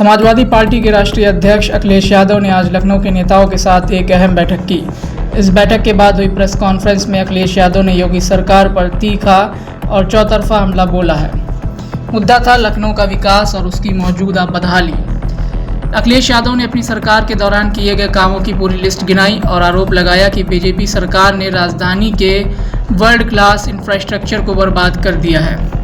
Samajwadi party के राष्ट्रीय अध्यक्ष अखिलेश यादव ने आज लखनऊ के नेताओं के साथ एक अहम बैठक की। इस बैठक के बाद हुई प्रेस कॉन्फ्रेंस में अखिलेश यादव ने योगी सरकार पर तीखा और चौतरफा हमला बोला है। मुद्दा था लखनऊ का विकास और उसकी मौजूदा बदहाली। अखिलेश यादव ने अपनी सरकार के दौरान किए गए कामों की पूरी लिस्ट गिनाई और आरोप लगाया कि बीजेपी सरकार ने राजधानी के वर्ल्ड क्लास इंफ्रास्ट्रक्चर को बर्बाद कर दिया है।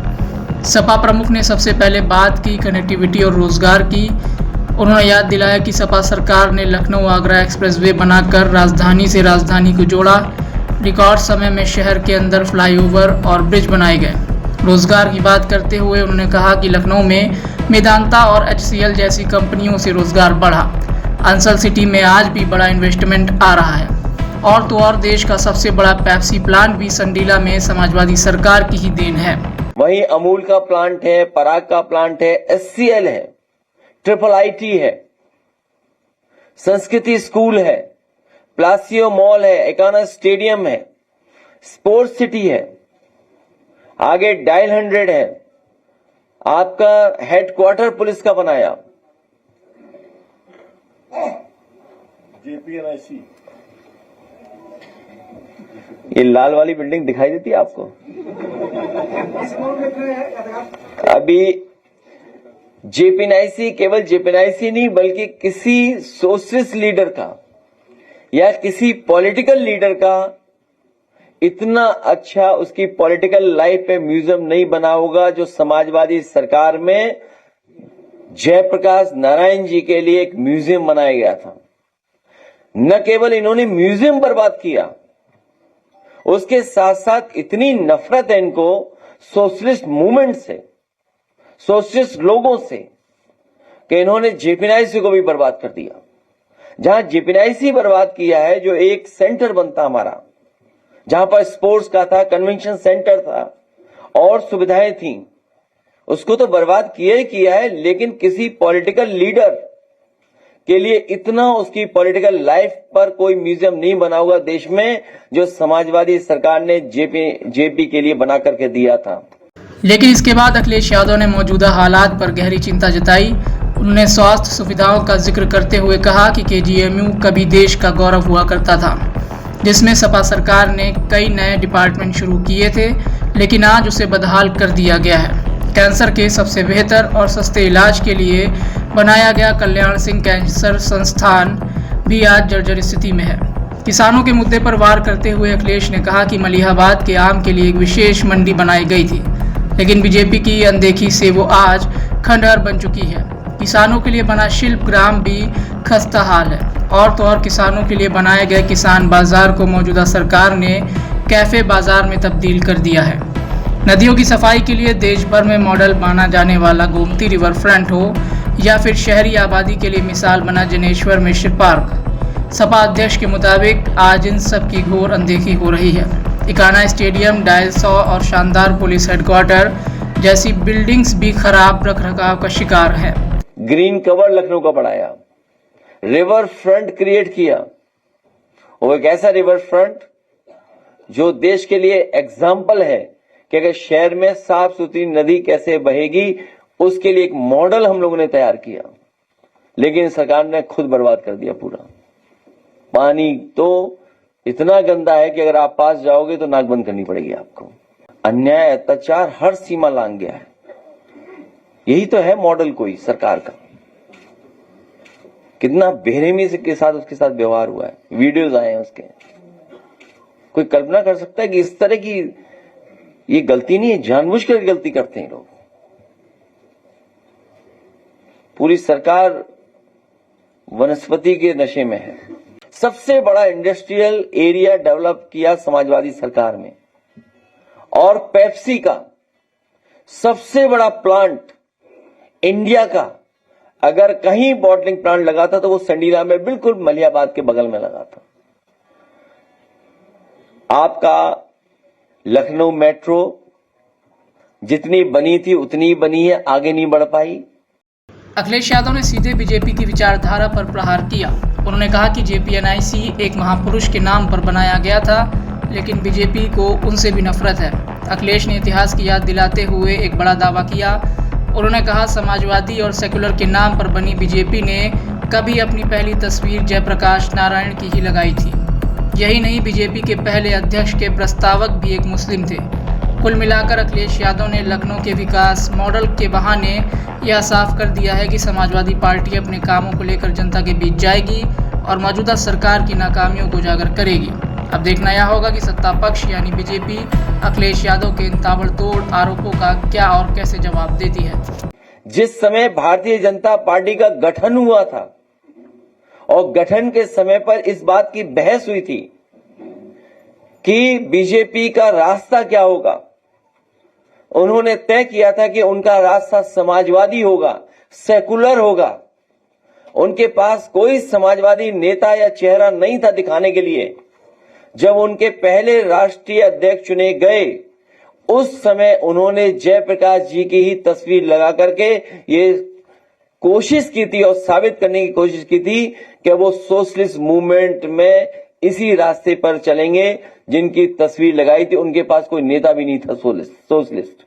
सपा प्रमुख ने सबसे पहले बात की कनेक्टिविटी और रोजगार की। उन्होंने याद दिलाया कि सपा सरकार ने लखनऊ आगरा एक्सप्रेसवे बनाकर राजधानी से राजधानी को जोड़ा। रिकॉर्ड समय में शहर के अंदर फ्लाईओवर और ब्रिज बनाए गए। रोजगार की बात करते हुए उन्होंने कहा कि लखनऊ में मेदांता और HCL जैसी कंपनियों से रोजगार बढ़ा। अंसल सिटी में आज भी बड़ा इन्वेस्टमेंट आ रहा है। और तो और देश का सबसे बड़ा पेप्सी प्लांट भी संडीला में समाजवादी सरकार की ही देन है। वहीं अमूल का प्लांट है, पराग का प्लांट है, HCL है, IIIT है, संस्कृति स्कूल है, प्लासियो मॉल है, एकाना स्टेडियम है, स्पोर्ट्स सिटी है, आगे डायल 100 है, आपका हेडक्वार्टर पुलिस का बनाया, JPNIC। ये लाल वाली बिल्डिंग दिखाई देती है आपको? अभी JPNIC केवल JPNIC नहीं बल्कि किसी सोशलिस्ट लीडर का या किसी पॉलिटिकल लीडर का इतना अच्छा उसकी पॉलिटिकल लाइफ पे म्यूजियम नहीं बना होगा जो समाजवादी सरकार में जयप्रकाश नारायण जी के लिए एक म्यूजियम बनाया गया था। न केवल इन्होंने म्यूजियम बर्बाद किया, उसके साथ साथ इतनी नफरत है इनको सोशलिस्ट मूवमेंट से, सोशलिस्ट लोगों से, कि इन्होंने JPNIC को भी बर्बाद कर दिया। जहां JPNIC बर्बाद किया है, जो एक सेंटर बनता हमारा, जहां पर स्पोर्ट्स का था, कन्वेंशन सेंटर था और सुविधाएं थी, उसको तो बर्बाद किया ही किया है। लेकिन किसी पॉलिटिकल लीडर के लिए इतना उसकी पॉलिटिकल लाइफ पर कोई म्यूजियम नहीं बना होगा देश में जो समाजवादी सरकार ने जेपी के लिए बना करके दिया था। लेकिन इसके बाद अखिलेश यादव ने मौजूदा हालात पर गहरी चिंता जताई। उन्होंने स्वास्थ्य सुविधाओं का जिक्र करते हुए कहा कि KGMU कभी देश का गौरव हुआ करता था, जिसमें सपा सरकार ने कई नए डिपार्टमेंट शुरू किए थे, लेकिन आज उसे बदहाल कर दिया गया है। कैंसर के सबसे बेहतर और सस्ते इलाज के लिए बनाया गया कल्याण सिंह कैंसर संस्थान भी आज जर्जर स्थिति में है। किसानों के मुद्दे पर वार करते हुए अखिलेश ने कहा कि मलिहाबाद के आम के लिए एक विशेष मंडी बनाई गई थी, लेकिन बीजेपी की अनदेखी से वो आज खंडहर बन चुकी है। किसानों के लिए बना शिल्प ग्राम भी खस्ता हाल है। और तो और किसानों के लिए बनाए गए किसान बाजार को मौजूदा सरकार ने कैफे बाजार में तब्दील कर दिया है। नदियों की सफाई के लिए देश भर में मॉडल माना जाने वाला गोमती रिवर फ्रंट हो या फिर शहरी आबादी के लिए मिसाल बना जनेश्वर मिश्र पार्क, सपा अध्यक्ष के मुताबिक आज इन सब की घोर अनदेखी हो रही है। एकाना स्टेडियम, डायल 100 और शानदार पुलिस हेडक्वार्टर जैसी बिल्डिंग्स भी खराब रखरखाव का शिकार है। ग्रीन कवर लखनऊ का बनाया, रिवर फ्रंट क्रिएट किया, वो एक ऐसा रिवर फ्रंट जो देश के लिए एग्जाम्पल है कि अगर शहर में साफ सुथरी नदी कैसे बहेगी, उसके लिए एक मॉडल हम लोगों ने तैयार किया। लेकिन सरकार ने खुद बर्बाद कर दिया पूरा। पानी तो इतना गंदा है कि अगर आप पास जाओगे तो नाक बंद करनी पड़ेगी आपको। अन्याय, अत्याचार हर सीमा लांघ गया है। यही तो है मॉडल कोई सरकार का। कितना बेरहमी के साथ उसके साथ व्यवहार हुआ है, वीडियोज आए हैं उसके। कोई कल्पना कर सकता है कि इस तरह की ये गलती नहीं है, जानबूझकर गलती करते हैं लोग। पूरी सरकार वनस्पति के नशे में है। सबसे बड़ा इंडस्ट्रियल एरिया डेवलप किया समाजवादी सरकार में, और पेप्सी का सबसे बड़ा प्लांट इंडिया का अगर कहीं बॉटलिंग प्लांट लगा था तो वो संडीला में बिल्कुल मलिहाबाद के बगल में लगा था। आपका लखनऊ मेट्रो जितनी बनी थी उतनी बनी है, आगे नहीं बढ़ पाई। अखिलेश यादव ने सीधे बीजेपी की विचारधारा पर प्रहार किया। उन्होंने कहा कि JPNIC एक महापुरुष के नाम पर बनाया गया था, लेकिन बीजेपी को उनसे भी नफरत है। अखिलेश ने इतिहास की याद दिलाते हुए एक बड़ा दावा किया। उन्होंने कहा, समाजवादी और सेकुलर के नाम पर बनी बीजेपी ने कभी अपनी पहली तस्वीर जयप्रकाश नारायण की ही लगाई थी। यही नहीं, बीजेपी के पहले अध्यक्ष के प्रस्तावक भी एक मुस्लिम थे। कुल मिलाकर अखिलेश यादव ने लखनऊ के विकास मॉडल के बहाने यह साफ कर दिया है कि समाजवादी पार्टी अपने कामों को लेकर जनता के बीच जाएगी और मौजूदा सरकार की नाकामियों को उजागर करेगी। अब देखना यह होगा कि सत्ता पक्ष यानी बीजेपी अखिलेश यादव के इन ताबड़तोड़ आरोपों का क्या और कैसे जवाब देती है। जिस समय भारतीय जनता पार्टी का गठन हुआ था और गठन के समय पर इस बात की बहस हुई थी कि बीजेपी का रास्ता क्या होगा, उन्होंने तय किया था कि उनका रास्ता समाजवादी होगा, सेकुलर होगा। उनके पास कोई समाजवादी नेता या चेहरा नहीं था दिखाने के लिए। जब उनके पहले राष्ट्रीय अध्यक्ष चुने गए, उस समय उन्होंने जयप्रकाश जी की ही तस्वीर लगा करके ये कोशिश की थी और साबित करने की कोशिश की थी कि वो सोशलिस्ट मूवमेंट में इसी रास्ते पर चलेंगे जिनकी तस्वीर लगाई थी। उनके पास कोई नेता भी नहीं था सोशलिस्ट।